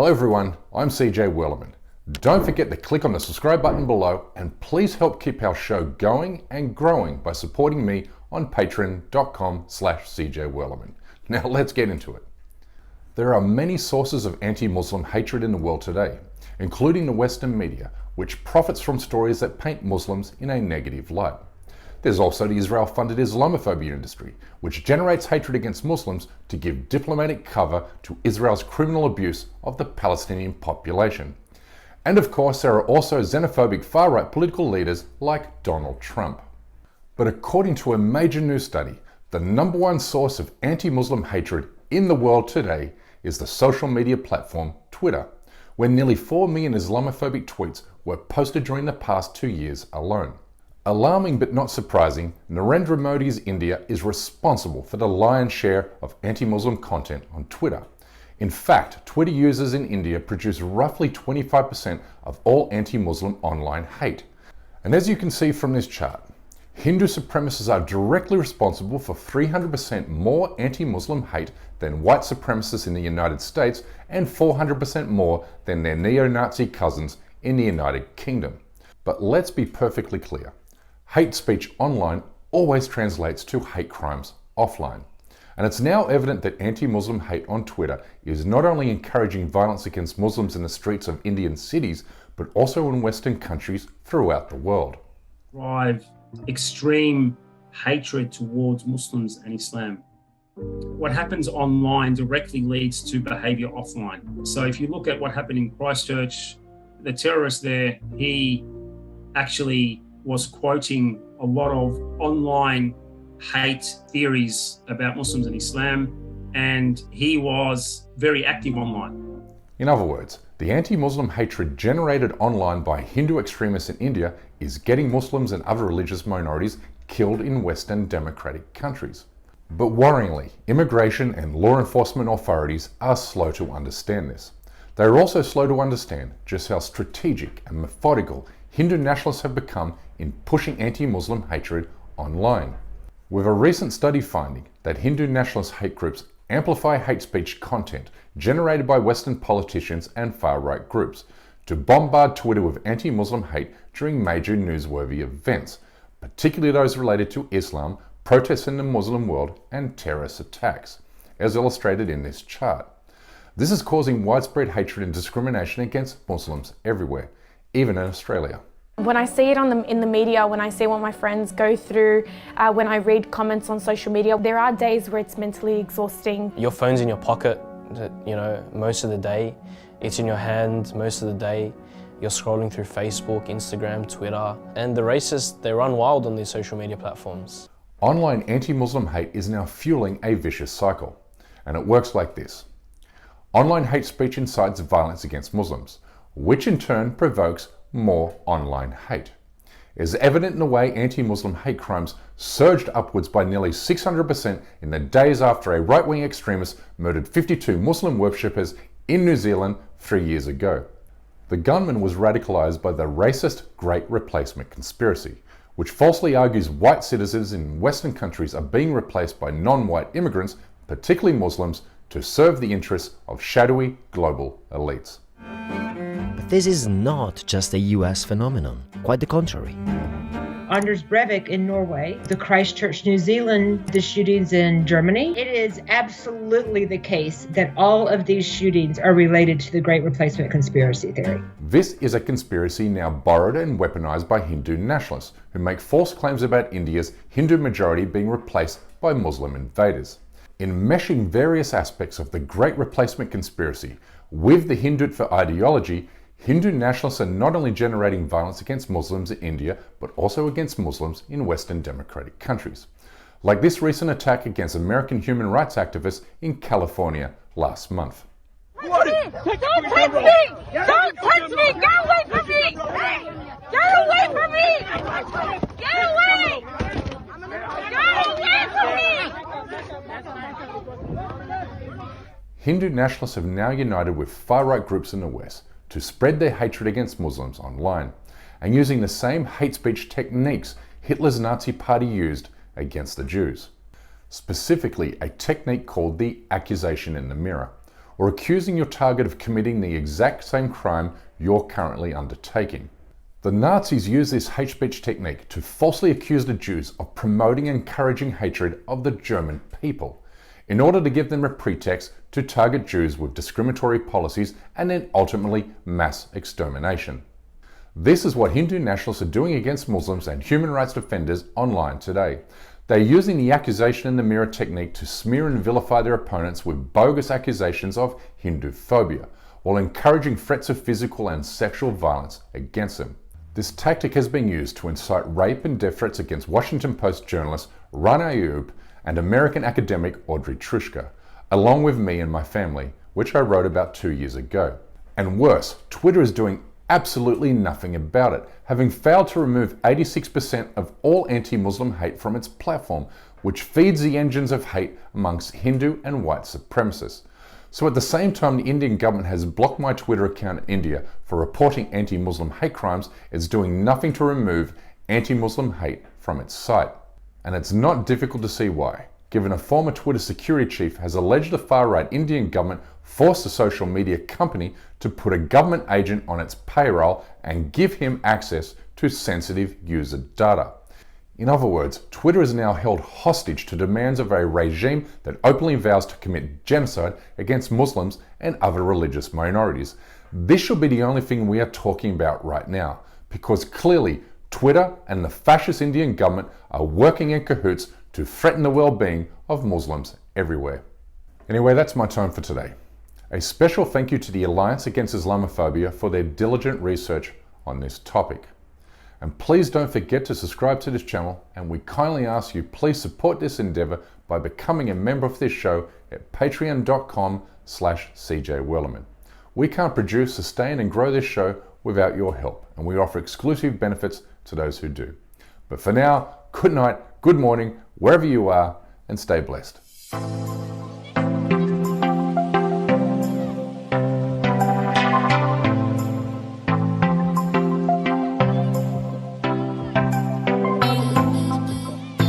Hello everyone, I'm CJ Wellerman. Don't forget to click on the subscribe button below and please help keep our show going and growing by supporting me on patreon.com/CJWellerman. Now let's get into it. There are many sources of anti-Muslim hatred in the world today, including the Western media, which profits from stories that paint Muslims in a negative light. There's also the Israel-funded Islamophobia industry, which generates hatred against Muslims to give diplomatic cover to Israel's criminal abuse of the Palestinian population. And of course, there are also xenophobic far-right political leaders like Donald Trump. But according to a major news study, the number one source of anti-Muslim hatred in the world today is the social media platform Twitter, where nearly 4 million Islamophobic tweets were posted during the past 2 years alone. Alarming but not surprising, Narendra Modi's India is responsible for the lion's share of anti-Muslim content on Twitter. In fact, Twitter users in India produce roughly 25% of all anti-Muslim online hate. And as you can see from this chart, Hindu supremacists are directly responsible for 300% more anti-Muslim hate than white supremacists in the United States and 400% more than their neo-Nazi cousins in the United Kingdom. But let's be perfectly clear. Hate speech online always translates to hate crimes offline. And it's now evident that anti-Muslim hate on Twitter is not only encouraging violence against Muslims in the streets of Indian cities, but also in Western countries throughout the world. Drive extreme hatred towards Muslims and Islam. What happens online directly leads to behavior offline. So if you look at what happened in Christchurch, the terrorist there, he actually was quoting a lot of online hate theories about Muslims and Islam, and he was very active online. In other words, the anti-Muslim hatred generated online by Hindu extremists in India is getting Muslims and other religious minorities killed in Western democratic countries. But worryingly, immigration and law enforcement authorities are slow to understand this. They are also slow to understand just how strategic and methodical Hindu nationalists have become in pushing anti-Muslim hatred online. With a recent study finding that Hindu nationalist hate groups amplify hate speech content generated by Western politicians and far-right groups to bombard Twitter with anti-Muslim hate during major newsworthy events, particularly those related to Islam, protests in the Muslim world, and terrorist attacks, as illustrated in this chart. This is causing widespread hatred and discrimination against Muslims everywhere, even in Australia. When I see it in the media, when I see what my friends go through, when I read comments on social media, there are days where it's mentally exhausting. Your phone's in your pocket, most of the day. It's in your hand most of the day. You're scrolling through Facebook, Instagram, Twitter, and the racists, they run wild on these social media platforms. Online anti-Muslim hate is now fueling a vicious cycle, and it works like this. Online hate speech incites violence against Muslims, which in turn provokes more online hate. It is evident in the way anti-Muslim hate crimes surged upwards by nearly 600% in the days after a right-wing extremist murdered 52 Muslim worshippers in New Zealand 3 years ago. The gunman was radicalized by the racist Great Replacement conspiracy, which falsely argues white citizens in Western countries are being replaced by non-white immigrants, particularly Muslims, to serve the interests of shadowy global elites. But this is not just a US phenomenon, quite the contrary. Anders Breivik in Norway, the Christchurch, New Zealand, the shootings in Germany. It is absolutely the case that all of these shootings are related to the Great Replacement conspiracy theory. This is a conspiracy now borrowed and weaponized by Hindu nationalists who make false claims about India's Hindu majority being replaced by Muslim invaders. In meshing various aspects of the Great Replacement conspiracy with the Hindutva ideology, Hindu nationalists are not only generating violence against Muslims in India, but also against Muslims in Western democratic countries. Like this recent attack against American human rights activists in California last month. Don't touch me! Don't touch me! Get away from me! Get away from me! Get away! Get away from me! Hindu nationalists have now united with far-right groups in the West to spread their hatred against Muslims online, and using the same hate speech techniques Hitler's Nazi party used against the Jews. Specifically, a technique called the accusation in the mirror, or accusing your target of committing the exact same crime you're currently undertaking. The Nazis used this hate speech technique to falsely accuse the Jews of promoting and encouraging hatred of the German people, in order to give them a pretext to target Jews with discriminatory policies and then ultimately mass extermination. This is what Hindu nationalists are doing against Muslims and human rights defenders online today. They're using the accusation in the mirror technique to smear and vilify their opponents with bogus accusations of Hindu phobia, while encouraging threats of physical and sexual violence against them. This tactic has been used to incite rape and death threats against Washington Post journalist Rana Ayoob and American academic Audrey Trushka, along with me and my family, which I wrote about 2 years ago. And worse, Twitter is doing absolutely nothing about it, having failed to remove 86% of all anti-Muslim hate from its platform, which feeds the engines of hate amongst Hindu and white supremacists. So at the same time the Indian government has blocked my Twitter account in India for reporting anti-Muslim hate crimes, it's doing nothing to remove anti-Muslim hate from its site. And it's not difficult to see why, given a former Twitter security chief has alleged the far-right Indian government forced a social media company to put a government agent on its payroll and give him access to sensitive user data. In other words, Twitter is now held hostage to demands of a regime that openly vows to commit genocide against Muslims and other religious minorities. This should be the only thing we are talking about right now, because clearly Twitter and the fascist Indian government are working in cahoots to threaten the well-being of Muslims everywhere. Anyway, that's my time for today. A special thank you to the Alliance Against Islamophobia for their diligent research on this topic. And please don't forget to subscribe to this channel, and we kindly ask you please support this endeavor by becoming a member of this show at patreon.com/CJWellerman. We can't produce, sustain and grow this show without your help, and we offer exclusive benefits to those who do. But for now, good night, good morning, wherever you are, and stay blessed.